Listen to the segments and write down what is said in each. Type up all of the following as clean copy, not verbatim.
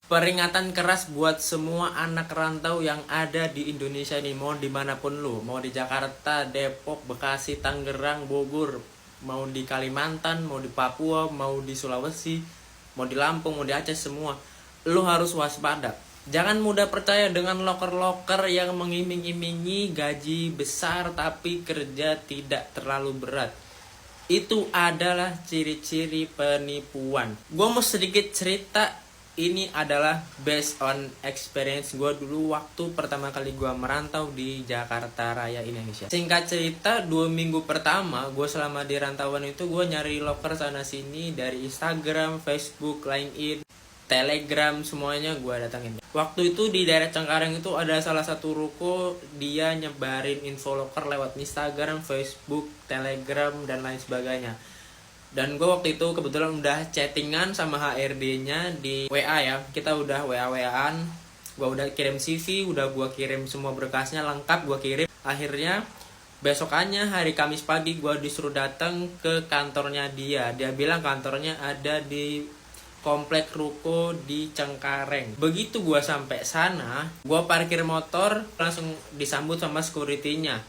Peringatan keras buat semua anak rantau yang ada di Indonesia ini, mau dimanapun lu, mau di Jakarta, Depok, Bekasi, Tangerang, Bogor, mau di Kalimantan, mau di Papua, mau di Sulawesi, mau di Lampung, mau di Aceh, semua lu harus waspada. Jangan mudah percaya dengan loker-loker yang mengiming-imingi gaji besar tapi kerja tidak terlalu berat. Itu adalah ciri-ciri penipuan. Gue mau sedikit cerita. Ini adalah based on experience gue dulu waktu pertama kali gue merantau di Jakarta Raya, Indonesia. Singkat cerita, 2 minggu pertama gue selama di rantauan itu gue nyari loker sana sini dari Instagram, Facebook, LinkedIn, Telegram, semuanya gue datangin. Waktu itu di daerah Cengkareng itu ada salah satu ruko, dia nyebarin info loker lewat Instagram, Facebook, Telegram, dan lain sebagainya. Dan gue waktu itu kebetulan udah chattingan sama HRD-nya di WA ya. Kita udah WA-WAan. Gue udah kirim CV, udah gue kirim semua berkasnya lengkap, gue kirim. Akhirnya besokannya hari Kamis pagi gue disuruh datang ke kantornya dia. Dia bilang kantornya ada di komplek ruko di Cengkareng. Begitu gue sampai sana, gue parkir motor, langsung disambut sama security-nya.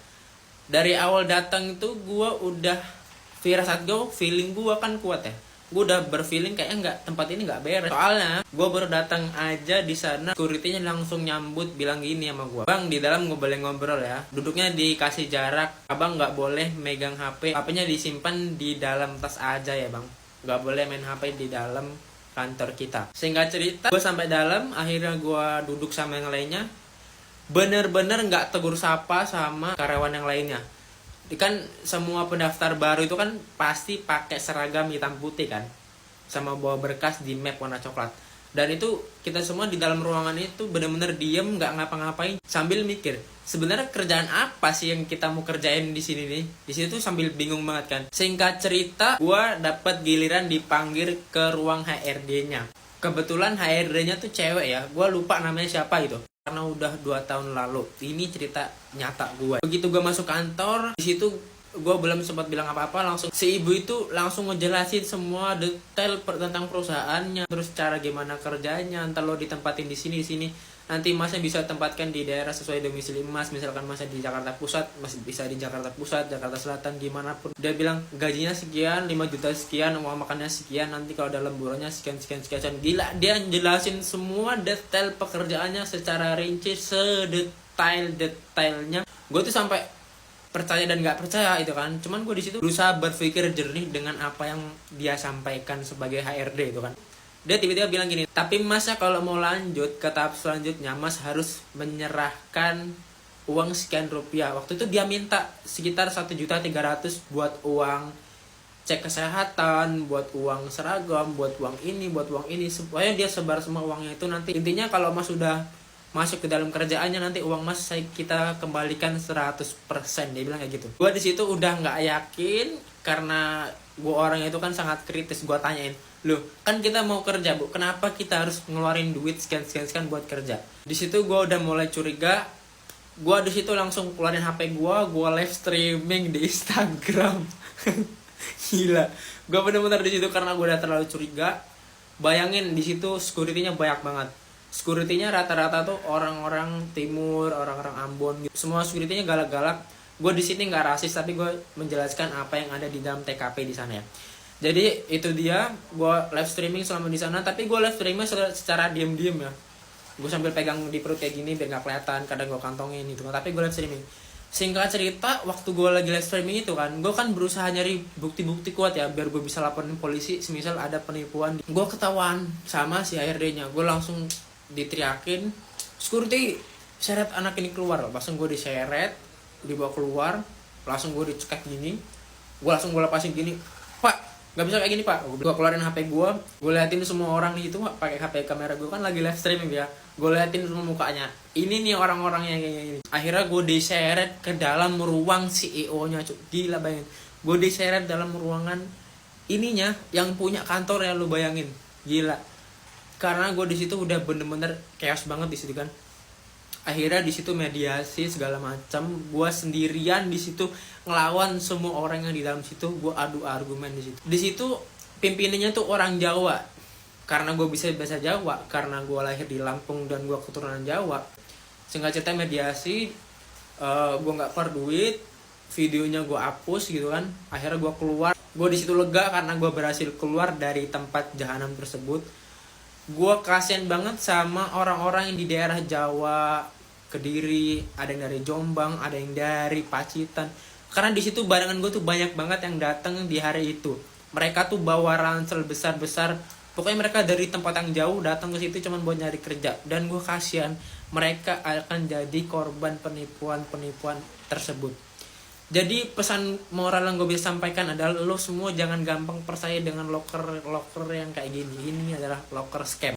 Dari awal datang itu gue udah firasat gue, feeling gue kan kuat ya. Gue udah berfeeling kayaknya tempat ini nggak beres. Soalnya gue baru datang aja di sana, security-nya langsung nyambut bilang gini sama gue, "Bang, di dalam gue boleh ngobrol ya. Duduknya dikasih jarak. Abang nggak boleh megang HP. HP-nya disimpan di dalam tas aja ya bang. Nggak boleh main HP di dalam kantor kita." Singkat cerita, gue sampai dalam. Akhirnya gue duduk sama yang lainnya. Bener-bener nggak tegur sapa sama karyawan yang lainnya. Kan semua pendaftar baru itu kan pasti pakai seragam hitam putih kan, sama bawa berkas di map warna coklat. Dan itu kita semua di dalam ruangan itu benar-benar diem, nggak ngapa-ngapain, sambil mikir sebenarnya kerjaan apa sih yang kita mau kerjain di sini nih. Di situ sambil bingung banget kan. Singkat cerita, gue dapat giliran dipanggil ke ruang HRD-nya. Kebetulan HRD-nya tuh cewek ya, gue lupa namanya siapa gitu. Karena udah 2 tahun lalu. Ini cerita nyata gue. Begitu gue masuk kantor, di situ gue belum sempat bilang apa-apa, langsung si ibu itu langsung ngejelasin semua detail tentang perusahaannya, terus cara gimana kerjanya. Ntar lo ditempatin di sini, nanti masnya bisa tempatkan di daerah sesuai domisili mas. Misalkan masnya di Jakarta Pusat, masih bisa di Jakarta Pusat, Jakarta Selatan, gimana pun. Dia bilang gajinya sekian, 5 juta sekian, uang makannya sekian, nanti kalau dalam bulannya sekian. Gila, dia jelasin semua detail pekerjaannya secara rinci, sedetail-detailnya. Gue tuh sampai percaya dan nggak percaya itu kan. Cuman gue di situ berusaha berpikir jernih dengan apa yang dia sampaikan sebagai HRD itu kan. Dia tiba-tiba bilang gini, "Tapi masnya kalau mau lanjut ke tahap selanjutnya, mas harus menyerahkan uang sekian rupiah." Waktu itu dia minta sekitar 1.300.000 buat uang cek kesehatan, buat uang seragam, buat uang ini, supaya dia sebar semua uangnya itu. Nanti intinya kalau mas sudah masuk ke dalam kerjaannya, nanti uang mas kita kembalikan 100%. Dia bilang kayak gitu. Gue di situ udah nggak yakin karena gue orangnya itu kan sangat kritis. Gue tanyain, "Loh, kan kita mau kerja bu, kenapa kita harus ngeluarin duit sekian buat kerja?" Di situ gue udah mulai curiga. Gue di situ langsung keluarin HP gue live streaming di Instagram. Gila, gue bener-bener di situ karena gue udah terlalu curiga. Bayangin di situ security-nya banyak banget. Security-nya rata-rata tuh orang-orang timur, orang-orang Ambon gitu. Semua security-nya galak-galak. Gue di sini nggak rasis, tapi gue menjelaskan apa yang ada di dalam TKP di sana ya. Jadi itu dia, gue live streaming selama di sana. Tapi gue live streaming secara diem-diem ya. Gue sambil pegang di perut kayak gini biar nggak kelihatan. Kadang gue kantongin gitu. Tapi gue live streaming. Singkat cerita, waktu gue lagi live streaming itu kan, gue kan berusaha nyari bukti-bukti kuat ya, biar gue bisa laporin polisi semisal ada penipuan. Gue ketahuan sama si HRD-nya. Gue langsung diteriakin, "Security, seret anak ini keluar." Langsung gue diseret, dibawa keluar, langsung gue dicekak gini. Gue langsung gue lepasin gini, "Pak, nggak bisa kayak gini pak." Gue keluarin HP gue liatin semua orang di situ pakai HP kamera gue kan lagi live streaming ya. Gue liatin semua mukanya, ini nih orang-orang yang kayak gini. Akhirnya gue diseret ke dalam ruang CEO-nya. Gila, bayangin, gue diseret dalam ruangan ininya yang punya kantor ya, lu bayangin. Gila, karena gue di situ udah bener-bener chaos banget di situ kan. Akhirnya di situ mediasi segala macam. Gue sendirian di situ ngelawan semua orang yang di dalam situ. Gue adu argumen di situ. Di situ pimpinannya tuh orang Jawa. karena gue bisa bahasa Jawa, karena gue lahir di Lampung dan gue keturunan Jawa, singkat cerita mediasi, gue nggak keluar duit, videonya gue hapus gitu kan. Akhirnya gue keluar, gue di situ lega karena gue berhasil keluar dari tempat jahanam tersebut. Gue kasihan banget sama orang-orang yang di daerah Jawa, Kediri, ada yang dari Jombang, ada yang dari Pacitan, karena di situ barengan gue tuh banyak banget yang datang di hari itu. Mereka tuh bawa ransel besar-besar, pokoknya mereka dari tempat yang jauh datang ke situ cuman buat nyari kerja. Dan gue kasihan, mereka akan jadi korban penipuan tersebut. Jadi pesan moral yang gue bisa sampaikan adalah lo semua jangan gampang percaya dengan loker yang kayak gini. Ini adalah loker scam.